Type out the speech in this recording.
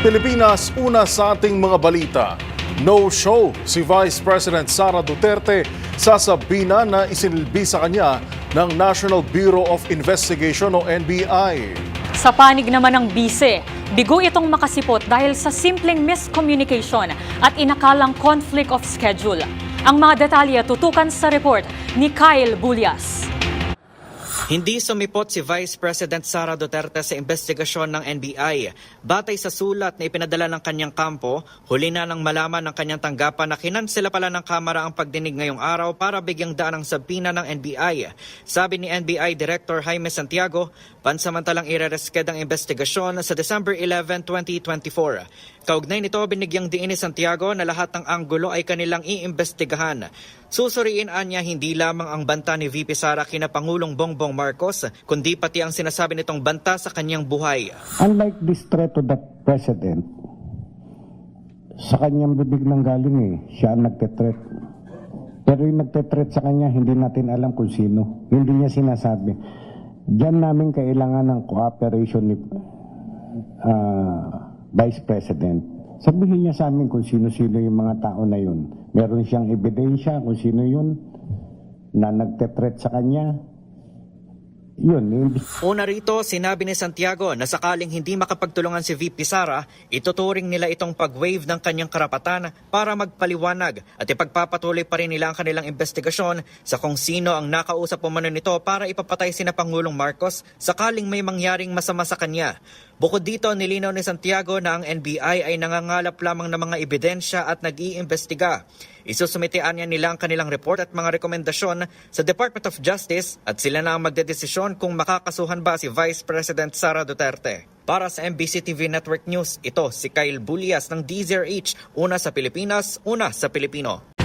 Pilipinas, una sa ating mga balita. No show si Vice President Sara Duterte sa sabina na isinilbi sa kanya ng National Bureau of Investigation o NBI. Sa panig naman ng bise, bigo itong makasipot dahil sa simpleng miscommunication at inakalang conflict of schedule. Ang mga detalye tutukan sa report ni Kyle Bulias. Hindi sumipot si Vice President Sara Duterte sa investigasyon ng NBI. Batay sa sulat na ipinadala ng kanyang kampo, huli na nang malaman ng kanyang tanggapan na kinansela pala ng Kamara ang pagdinig ngayong araw para bigyang daan ang sabina ng NBI. Sabi ni NBI Director Jaime Santiago, pansamantalang ireresked ang investigasyon sa December 11, 2024. Kaugnay nito, binigyang diin ni Santiago na lahat ng anggulo ay kanilang iimbestigahan. Susuriin niya hindi lamang ang banta ni VP Sara kina Pangulong Bongbong Marcos, kundi pati ang sinasabi nitong banta sa kanyang buhay. Unlike this threat to the President, sa kanyang bibig nang galing siya ang nagte-threat. Pero yung nagte-threat sa kanya, hindi natin alam kung sino. Hindi niya sinasabi. Diyan namin kailangan ng cooperation ni Vice President. Sabihin niya sa amin kung sino-sino yung mga tao na yun. Meron siyang ebidensya kung sino yun na nagte-threat sa kanya. Yun. Una rito, sinabi ni Santiago na sakaling hindi makapagtulungan si VP Sara, ituturing nila itong pag-waive ng kanyang karapatan para magpaliwanag at ipagpapatuloy pa rin nila ang kanilang investigasyon sa kung sino ang nakausap umano nito para ipapatay sina Pangulong Marcos sakaling may mangyaring masama sa kanya. Bukod dito, nilinaw ni Santiago na ang NBI ay nangangalap lamang ng mga ebidensya at nag-iimbestiga. Isusumitian niya nila ang kanilang report at mga rekomendasyon sa Department of Justice at sila na ang magdedesisyon kung makakasuhan ba si Vice President Sara Duterte. Para sa MBC TV Network News, ito si Kyle Bulias ng DZRH, una sa Pilipinas, una sa Pilipino.